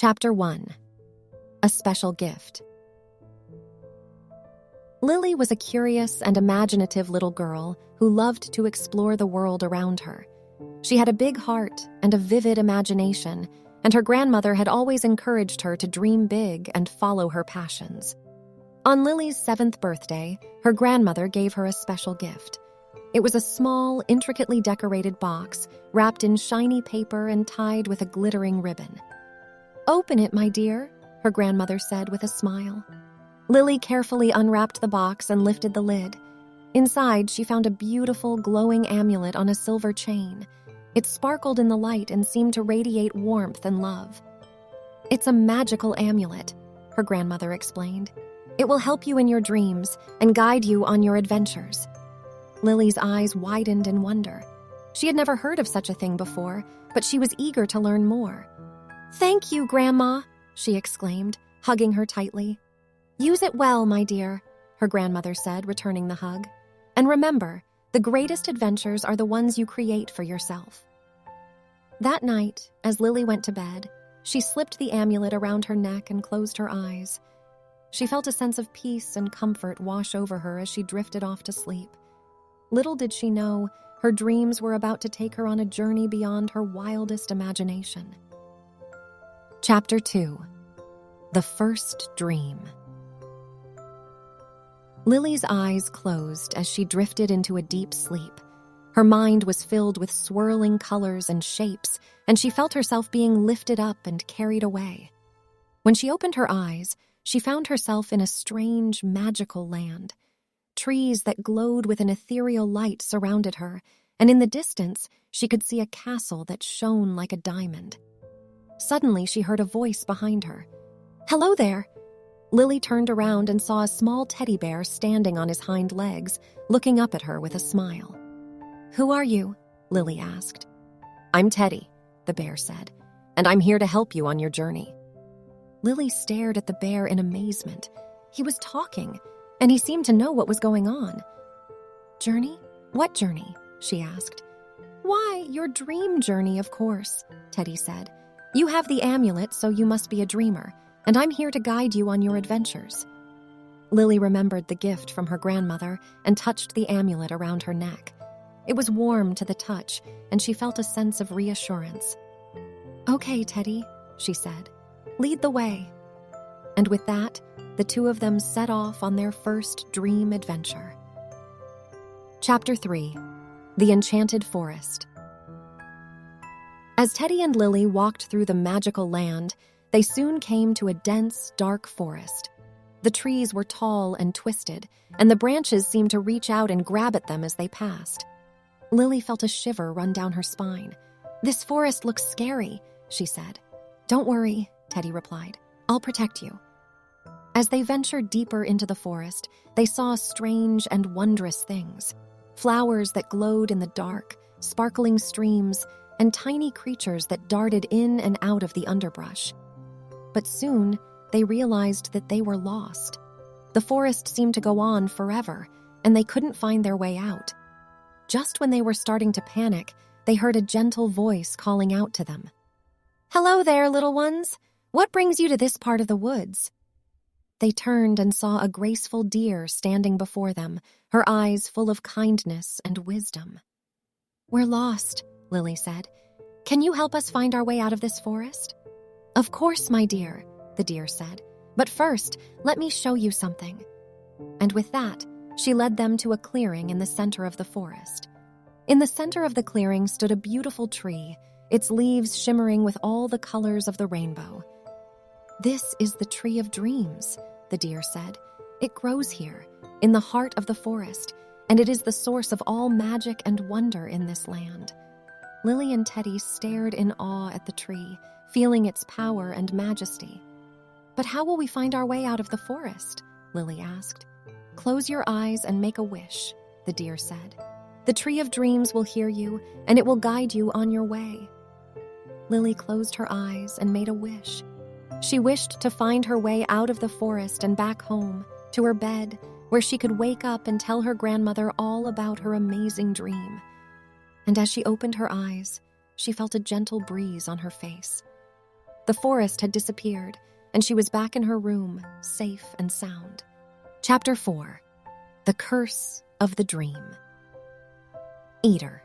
Chapter 1. A Special Gift. Lily was a curious and imaginative little girl who loved to explore the world around her. She had a big heart and a vivid imagination, and her grandmother had always encouraged her to dream big and follow her passions. On Lily's 7th birthday, her grandmother gave her a special gift. It was a small, intricately decorated box wrapped in shiny paper and tied with a glittering ribbon. "Open it, my dear," her grandmother said with a smile. Lily carefully unwrapped the box and lifted the lid. Inside, she found a beautiful, glowing amulet on a silver chain. It sparkled in the light and seemed to radiate warmth and love. "It's a magical amulet," her grandmother explained. "It will help you in your dreams and guide you on your adventures." Lily's eyes widened in wonder. She had never heard of such a thing before, but she was eager to learn more. "Thank you, Grandma," she exclaimed, hugging her tightly. "Use it well, my dear," her grandmother said, returning the hug. "And remember, the greatest adventures are the ones you create for yourself." That night, as Lily went to bed, she slipped the amulet around her neck and closed her eyes. She felt a sense of peace and comfort wash over her as she drifted off to sleep. Little did she know, her dreams were about to take her on a journey beyond her wildest imagination. Chapter 2. The First Dream. Lily's eyes closed as she drifted into a deep sleep. Her mind was filled with swirling colors and shapes, and she felt herself being lifted up and carried away. When she opened her eyes, she found herself in a strange, magical land. Trees that glowed with an ethereal light surrounded her, and in the distance, she could see a castle that shone like a diamond. Suddenly, she heard a voice behind her. "Hello there!" Lily turned around and saw a small teddy bear standing on his hind legs, looking up at her with a smile. "Who are you?" Lily asked. "I'm Teddy," the bear said, "and I'm here to help you on your journey." Lily stared at the bear in amazement. He was talking, and he seemed to know what was going on. "Journey? What journey?" she asked. "Why, your dream journey, of course," Teddy said. "You have the amulet, so you must be a dreamer, and I'm here to guide you on your adventures." Lily remembered the gift from her grandmother and touched the amulet around her neck. It was warm to the touch, and she felt a sense of reassurance. "Okay, Teddy," she said. "Lead the way." And with that, the two of them set off on their first dream adventure. Chapter 3. The Enchanted Forest. As Teddy and Lily walked through the magical land, they soon came to a dense, dark forest. The trees were tall and twisted, and the branches seemed to reach out and grab at them as they passed. Lily felt a shiver run down her spine. "This forest looks scary," she said. "Don't worry," Teddy replied. "I'll protect you." As they ventured deeper into the forest, they saw strange and wondrous things. Flowers that glowed in the dark, sparkling streams, and tiny creatures that darted in and out of the underbrush. But soon, they realized that they were lost. The forest seemed to go on forever, and they couldn't find their way out. Just when they were starting to panic, they heard a gentle voice calling out to them. "Hello there, little ones. What brings you to this part of the woods?" They turned and saw a graceful deer standing before them, her eyes full of kindness and wisdom. "We're lost," Lily said. "Can you help us find our way out of this forest?" "Of course, my dear," the deer said. "But first, let me show you something." And with that, she led them to a clearing in the center of the forest. In the center of the clearing stood a beautiful tree, its leaves shimmering with all the colors of the rainbow. "This is the Tree of Dreams," the deer said. "It grows here, in the heart of the forest, and it is the source of all magic and wonder in this land." Lily and Teddy stared in awe at the tree, feeling its power and majesty. "But how will we find our way out of the forest?" Lily asked. "Close your eyes and make a wish," the deer said. "The Tree of Dreams will hear you, and it will guide you on your way." Lily closed her eyes and made a wish. She wished to find her way out of the forest and back home, to her bed, where she could wake up and tell her grandmother all about her amazing dream. And as she opened her eyes, she felt a gentle breeze on her face. The forest had disappeared, and she was back in her room, safe and sound. Chapter 4. The Curse of the Dream. Eater.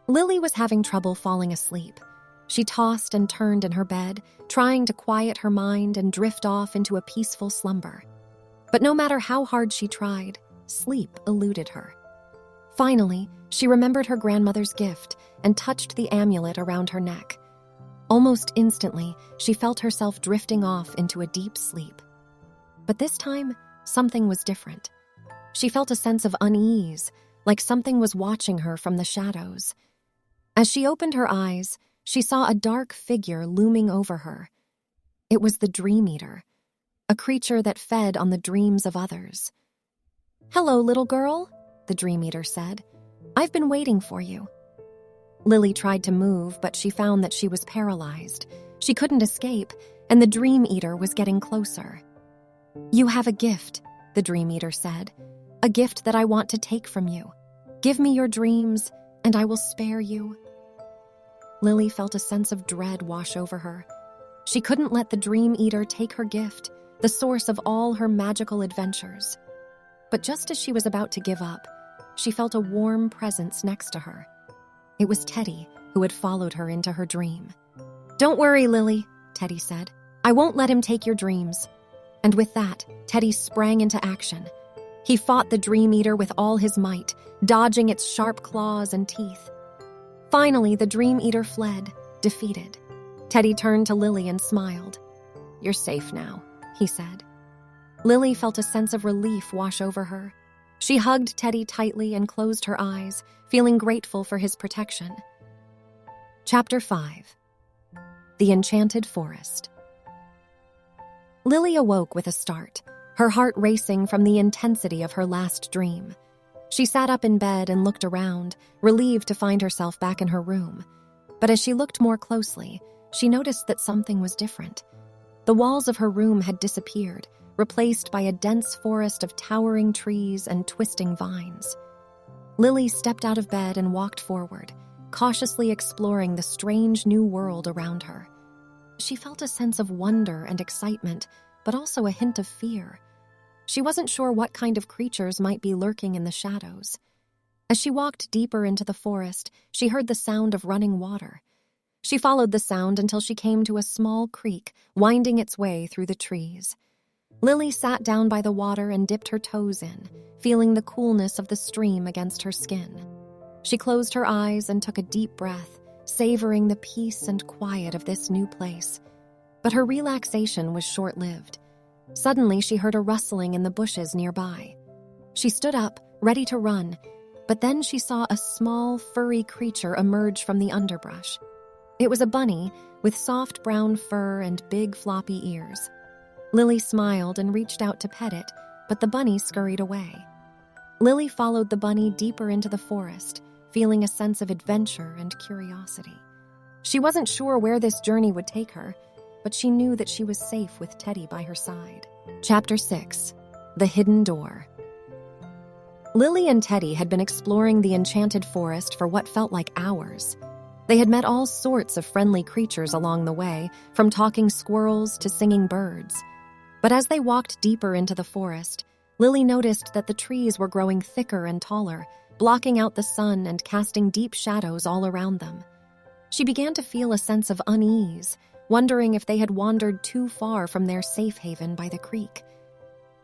Lily was having trouble falling asleep. She tossed and turned in her bed, trying to quiet her mind and drift off into a peaceful slumber. But no matter how hard she tried, sleep eluded her. Finally, she remembered her grandmother's gift and touched the amulet around her neck. Almost instantly, she felt herself drifting off into a deep sleep. But this time, something was different. She felt a sense of unease, like something was watching her from the shadows. As she opened her eyes, she saw a dark figure looming over her. It was the Dream Eater, a creature that fed on the dreams of others. "Hello, little girl," the Dream Eater said. "I've been waiting for you." Lily tried to move, but she found that she was paralyzed. She couldn't escape, and the Dream Eater was getting closer. "You have a gift," the Dream Eater said. "A gift that I want to take from you. Give me your dreams, and I will spare you." Lily felt a sense of dread wash over her. She couldn't let the Dream Eater take her gift, the source of all her magical adventures. But just as she was about to give up, she felt a warm presence next to her. It was Teddy, who had followed her into her dream. "Don't worry, Lily," Teddy said. "I won't let him take your dreams." And with that, Teddy sprang into action. He fought the Dream Eater with all his might, dodging its sharp claws and teeth. Finally, the Dream Eater fled, defeated. Teddy turned to Lily and smiled. "You're safe now," he said. Lily felt a sense of relief wash over her. She hugged Teddy tightly and closed her eyes, feeling grateful for his protection. Chapter 5. The Enchanted Forest. Lily awoke with a start, her heart racing from the intensity of her last dream. She sat up in bed and looked around, relieved to find herself back in her room. But as she looked more closely, she noticed that something was different. The walls of her room had disappeared, replaced by a dense forest of towering trees and twisting vines. Lily stepped out of bed and walked forward, cautiously exploring the strange new world around her. She felt a sense of wonder and excitement, but also a hint of fear. She wasn't sure what kind of creatures might be lurking in the shadows. As she walked deeper into the forest, she heard the sound of running water. She followed the sound until she came to a small creek winding its way through the trees. Lily sat down by the water and dipped her toes in, feeling the coolness of the stream against her skin. She closed her eyes and took a deep breath, savoring the peace and quiet of this new place. But her relaxation was short-lived. Suddenly, she heard a rustling in the bushes nearby. She stood up, ready to run, but then she saw a small, furry creature emerge from the underbrush. It was a bunny with soft brown fur and big floppy ears. Lily smiled and reached out to pet it, but the bunny scurried away. Lily followed the bunny deeper into the forest, feeling a sense of adventure and curiosity. She wasn't sure where this journey would take her, but she knew that she was safe with Teddy by her side. Chapter 6. The Hidden Door. Lily and Teddy had been exploring the enchanted forest for what felt like hours. They had met all sorts of friendly creatures along the way, from talking squirrels to singing birds. But as they walked deeper into the forest, Lily noticed that the trees were growing thicker and taller, blocking out the sun and casting deep shadows all around them. She began to feel a sense of unease, wondering if they had wandered too far from their safe haven by the creek.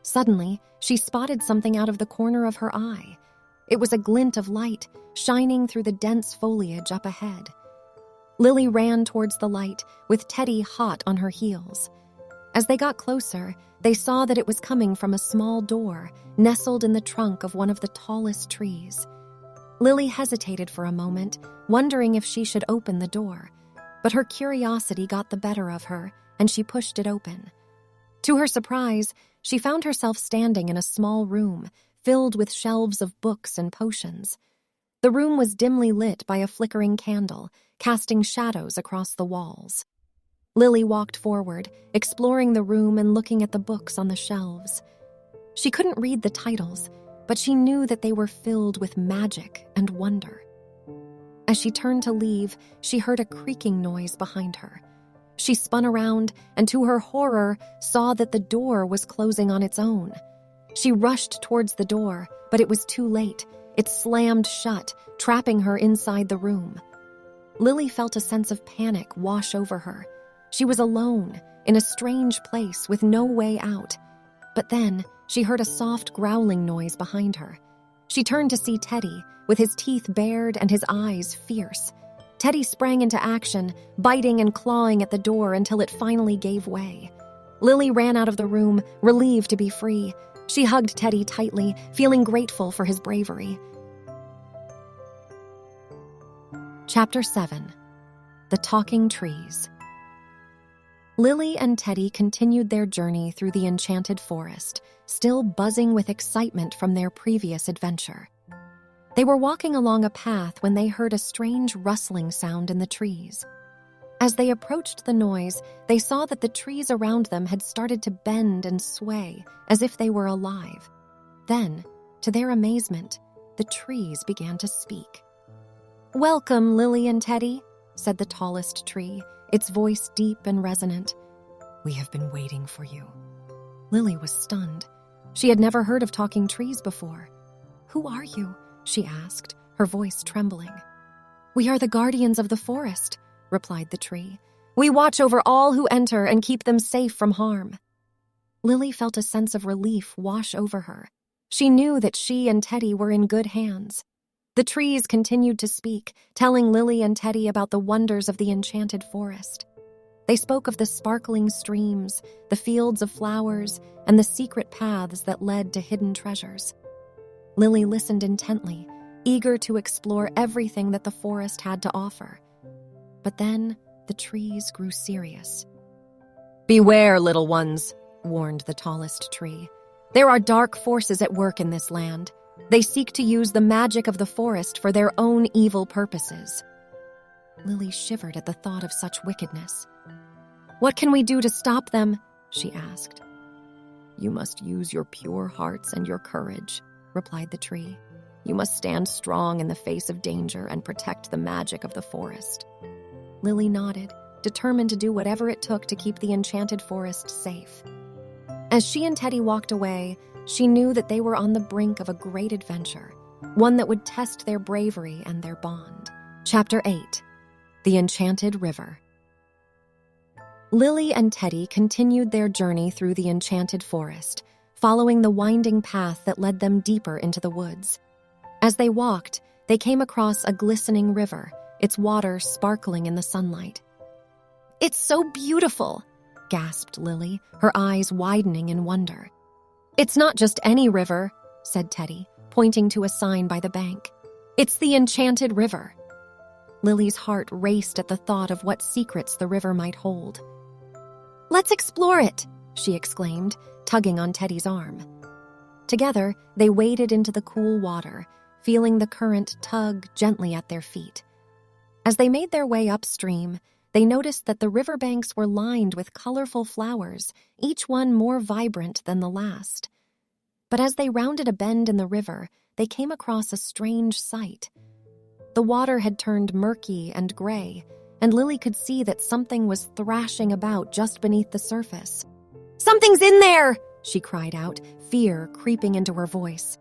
Suddenly, she spotted something out of the corner of her eye. It was a glint of light, shining through the dense foliage up ahead. Lily ran towards the light, with Teddy hot on her heels. As they got closer, they saw that it was coming from a small door, nestled in the trunk of one of the tallest trees. Lily hesitated for a moment, wondering if she should open the door. But her curiosity got the better of her, and she pushed it open. To her surprise, she found herself standing in a small room, filled with shelves of books and potions. The room was dimly lit by a flickering candle, casting shadows across the walls. Lily walked forward, exploring the room and looking at the books on the shelves. She couldn't read the titles, but she knew that they were filled with magic and wonder. As she turned to leave, she heard a creaking noise behind her. She spun around and, to her horror, saw that the door was closing on its own. She rushed towards the door, but it was too late. It slammed shut, trapping her inside the room. Lily felt a sense of panic wash over her. She was alone, in a strange place with no way out. But then, she heard a soft growling noise behind her. She turned to see Teddy, with his teeth bared and his eyes fierce. Teddy sprang into action, biting and clawing at the door until it finally gave way. Lily ran out of the room, relieved to be free. She hugged Teddy tightly, feeling grateful for his bravery. Chapter 7. The Talking Trees. Lily and Teddy continued their journey through the enchanted forest, still buzzing with excitement from their previous adventure. They were walking along a path when they heard a strange rustling sound in the trees. As they approached the noise, they saw that the trees around them had started to bend and sway as if they were alive. Then, to their amazement, the trees began to speak. "Welcome, Lily and Teddy," said the tallest tree, its voice deep and resonant. "We have been waiting for you." Lily was stunned. She had never heard of talking trees before. "Who are you?" she asked, her voice trembling. "We are the guardians of the forest," replied the tree. "We watch over all who enter and keep them safe from harm." Lily felt a sense of relief wash over her. She knew that she and Teddy were in good hands. The trees continued to speak, telling Lily and Teddy about the wonders of the enchanted forest. They spoke of the sparkling streams, the fields of flowers, and the secret paths that led to hidden treasures. Lily listened intently, eager to explore everything that the forest had to offer. But then the trees grew serious. "Beware, little ones," warned the tallest tree. "There are dark forces at work in this land. They seek to use the magic of the forest for their own evil purposes." Lily shivered at the thought of such wickedness. "What can we do to stop them?" she asked. "You must use your pure hearts and your courage," replied the tree. "You must stand strong in the face of danger and protect the magic of the forest." Lily nodded, determined to do whatever it took to keep the enchanted forest safe. As she and Teddy walked away, she knew that they were on the brink of a great adventure, one that would test their bravery and their bond. Chapter 8. The Enchanted River. Lily and Teddy continued their journey through the enchanted forest, following the winding path that led them deeper into the woods. As they walked, they came across a glistening river, its water sparkling in the sunlight. "It's so beautiful," gasped Lily, her eyes widening in wonder. "It's not just any river," said Teddy, pointing to a sign by the bank. "It's the Enchanted River." Lily's heart raced at the thought of what secrets the river might hold. "Let's explore it," she exclaimed, tugging on Teddy's arm. Together, they waded into the cool water, feeling the current tug gently at their feet. As they made their way upstream, they noticed that the riverbanks were lined with colorful flowers, each one more vibrant than the last. But as they rounded a bend in the river, they came across a strange sight. The water had turned murky and gray, and Lily could see that something was thrashing about just beneath the surface. "Something's in there!" she cried out, fear creeping into her voice.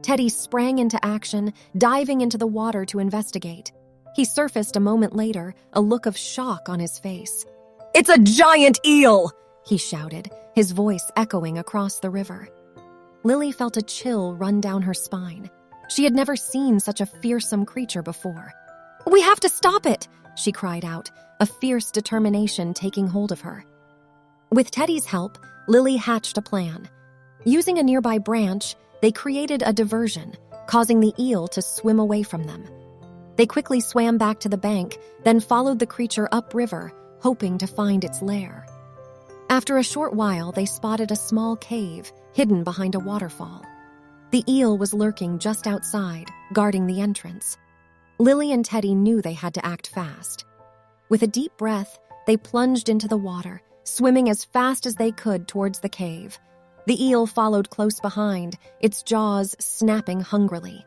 Teddy sprang into action, diving into the water to investigate. He surfaced a moment later, a look of shock on his face. "It's a giant eel!" he shouted, his voice echoing across the river. Lily felt a chill run down her spine. She had never seen such a fearsome creature before. "We have to stop it!" she cried out, a fierce determination taking hold of her. With Teddy's help, Lily hatched a plan. Using a nearby branch, they created a diversion, causing the eel to swim away from them. They quickly swam back to the bank, then followed the creature upriver, hoping to find its lair. After a short while, they spotted a small cave hidden behind a waterfall. The eel was lurking just outside, guarding the entrance. Lily and Teddy knew they had to act fast. With a deep breath, they plunged into the water, swimming as fast as they could towards the cave. The eel followed close behind, its jaws snapping hungrily.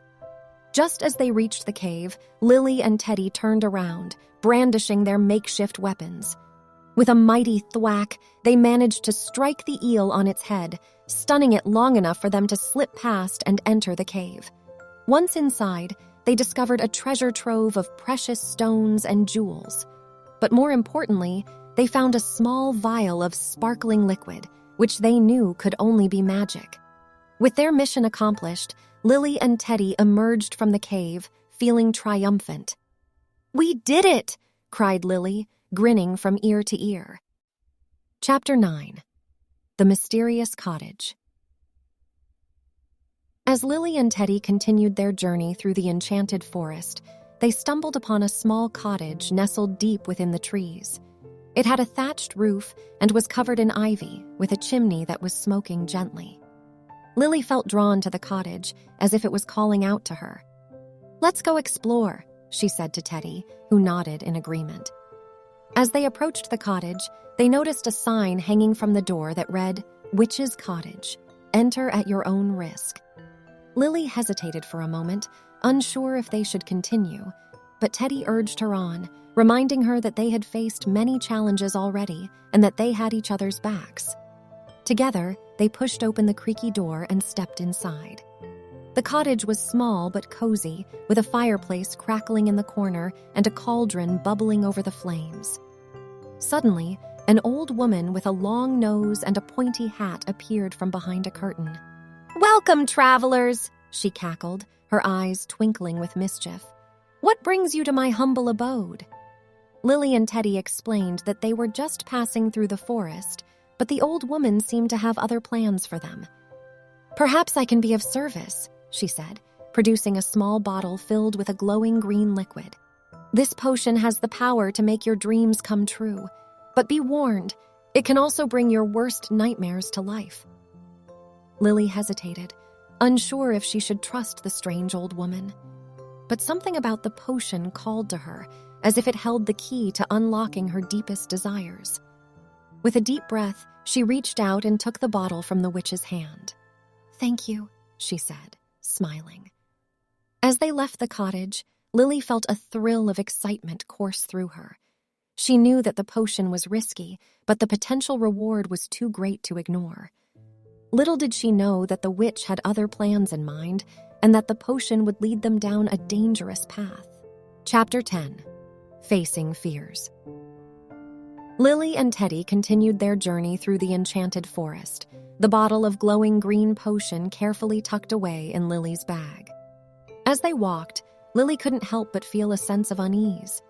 Just as they reached the cave, Lily and Teddy turned around, brandishing their makeshift weapons. With a mighty thwack, they managed to strike the eel on its head, stunning it long enough for them to slip past and enter the cave. Once inside, they discovered a treasure trove of precious stones and jewels. But more importantly, they found a small vial of sparkling liquid, which they knew could only be magic. With their mission accomplished, Lily and Teddy emerged from the cave, feeling triumphant. "We did it!" cried Lily, grinning from ear to ear. Chapter 9. The Mysterious Cottage. As Lily and Teddy continued their journey through the enchanted forest, they stumbled upon a small cottage nestled deep within the trees. It had a thatched roof and was covered in ivy, with a chimney that was smoking gently. Lily felt drawn to the cottage, as if it was calling out to her. "Let's go explore," she said to Teddy, who nodded in agreement. As they approached the cottage, they noticed a sign hanging from the door that read, "Witch's Cottage. Enter at your own risk." Lily hesitated for a moment, unsure if they should continue, but Teddy urged her on, reminding her that they had faced many challenges already and that they had each other's backs. Together, they pushed open the creaky door and stepped inside. The cottage was small but cozy, with a fireplace crackling in the corner and a cauldron bubbling over the flames. Suddenly, an old woman with a long nose and a pointy hat appeared from behind a curtain. "Welcome, travelers," she cackled, her eyes twinkling with mischief. "What brings you to my humble abode?" Lily and Teddy explained that they were just passing through the forest, but the old woman seemed to have other plans for them. "Perhaps I can be of service," she said, producing a small bottle filled with a glowing green liquid. "This potion has the power to make your dreams come true, but be warned, it can also bring your worst nightmares to life." Lily hesitated, unsure if she should trust the strange old woman. But something about the potion called to her, as if it held the key to unlocking her deepest desires. With a deep breath, she reached out and took the bottle from the witch's hand. "Thank you," she said, smiling. As they left the cottage, Lily felt a thrill of excitement course through her. She knew that the potion was risky, but the potential reward was too great to ignore. Little did she know that the witch had other plans in mind, and that the potion would lead them down a dangerous path. Chapter 10. Facing Fears. Lily and Teddy continued their journey through the enchanted forest, the bottle of glowing green potion carefully tucked away in Lily's bag. As they walked, Lily couldn't help but feel a sense of unease.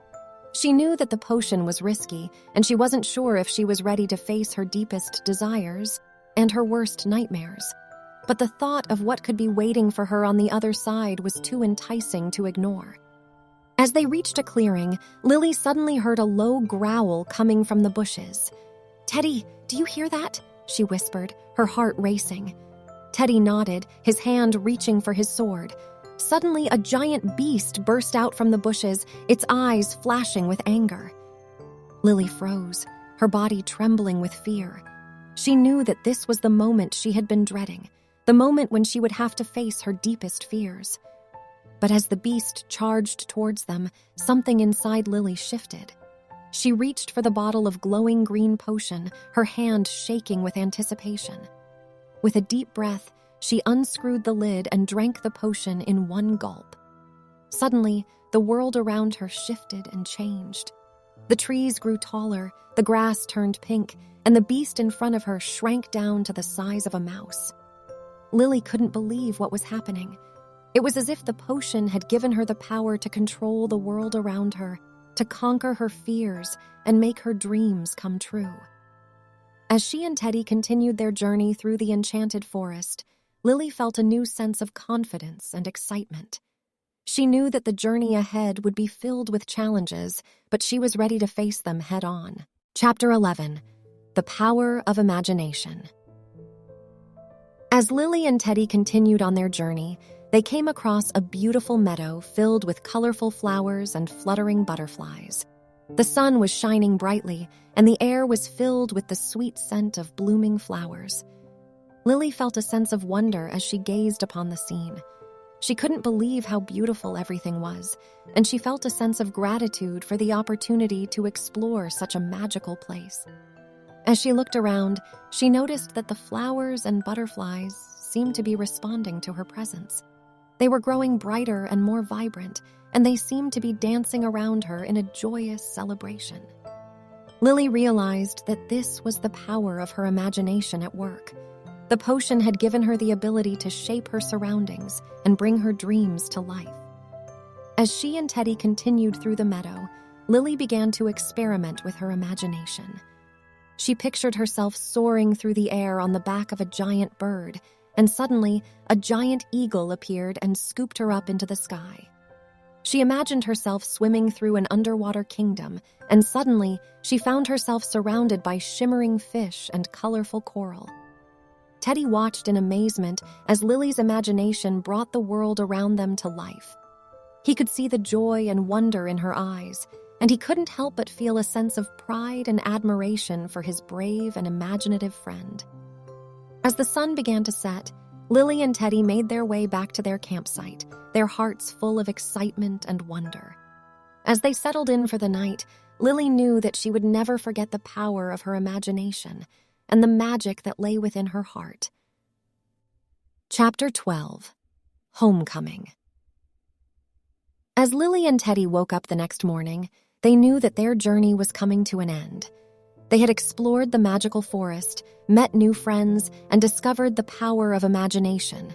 She knew that the potion was risky, and she wasn't sure if she was ready to face her deepest desires and her worst nightmares. But the thought of what could be waiting for her on the other side was too enticing to ignore. As they reached a clearing, Lily suddenly heard a low growl coming from the bushes. "Teddy, do you hear that?" she whispered, her heart racing. Teddy nodded, his hand reaching for his sword. Suddenly, a giant beast burst out from the bushes, its eyes flashing with anger. Lily froze, her body trembling with fear. She knew that this was the moment she had been dreading, the moment when she would have to face her deepest fears. But as the beast charged towards them, something inside Lily shifted. She reached for the bottle of glowing green potion, her hand shaking with anticipation. With a deep breath, she unscrewed the lid and drank the potion in one gulp. Suddenly, the world around her shifted and changed. The trees grew taller, the grass turned pink, and the beast in front of her shrank down to the size of a mouse. Lily couldn't believe what was happening. It was as if the potion had given her the power to control the world around her, to conquer her fears and make her dreams come true. As she and Teddy continued their journey through the enchanted forest, Lily felt a new sense of confidence and excitement. She knew that the journey ahead would be filled with challenges, but she was ready to face them head on. Chapter 11. The Power of Imagination. As Lily and Teddy continued on their journey, they came across a beautiful meadow filled with colorful flowers and fluttering butterflies. The sun was shining brightly, and the air was filled with the sweet scent of blooming flowers. Lily felt a sense of wonder as she gazed upon the scene. She couldn't believe how beautiful everything was, and she felt a sense of gratitude for the opportunity to explore such a magical place. As she looked around, she noticed that the flowers and butterflies seemed to be responding to her presence. They were growing brighter and more vibrant, and they seemed to be dancing around her in a joyous celebration. Lily realized that this was the power of her imagination at work. The potion had given her the ability to shape her surroundings and bring her dreams to life. As she and Teddy continued through the meadow, Lily began to experiment with her imagination. She pictured herself soaring through the air on the back of a giant bird, and suddenly a giant eagle appeared and scooped her up into the sky. She imagined herself swimming through an underwater kingdom, and suddenly she found herself surrounded by shimmering fish and colorful coral. Teddy watched in amazement as Lily's imagination brought the world around them to life. He could see the joy and wonder in her eyes, and he couldn't help but feel a sense of pride and admiration for his brave and imaginative friend. As the sun began to set, Lily and Teddy made their way back to their campsite, their hearts full of excitement and wonder. As they settled in for the night, Lily knew that she would never forget the power of her imagination and the magic that lay within her heart. Chapter 12. Homecoming. As Lily and Teddy woke up the next morning, they knew that their journey was coming to an end. They had explored the magical forest, met new friends, and discovered the power of imagination.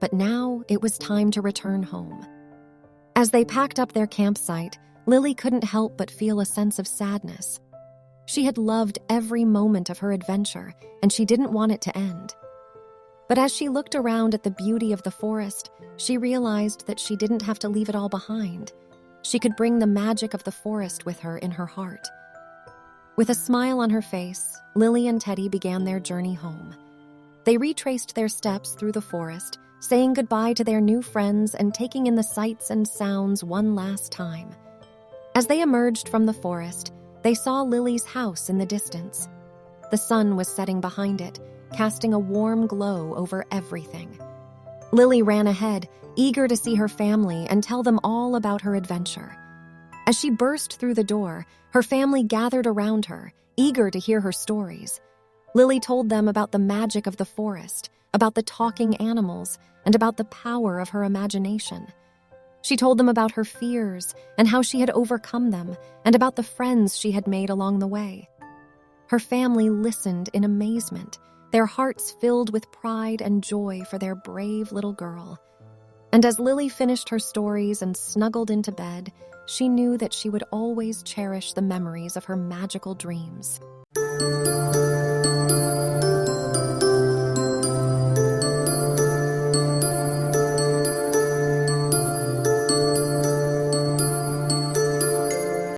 But now it was time to return home. As they packed up their campsite, Lily couldn't help but feel a sense of sadness. She had loved every moment of her adventure, and she didn't want it to end. But as she looked around at the beauty of the forest, she realized that she didn't have to leave it all behind. She could bring the magic of the forest with her in her heart. With a smile on her face, Lily and Teddy began their journey home. They retraced their steps through the forest, saying goodbye to their new friends and taking in the sights and sounds one last time. As they emerged from the forest, they saw Lily's house in the distance. The sun was setting behind it, casting a warm glow over everything. Lily ran ahead, eager to see her family and tell them all about her adventure. As she burst through the door, her family gathered around her, eager to hear her stories. Lily told them about the magic of the forest, about the talking animals, and about the power of her imagination. She told them about her fears and how she had overcome them, and about the friends she had made along the way. Her family listened in amazement, their hearts filled with pride and joy for their brave little girl. And as Lily finished her stories and snuggled into bed, she knew that she would always cherish the memories of her magical dreams.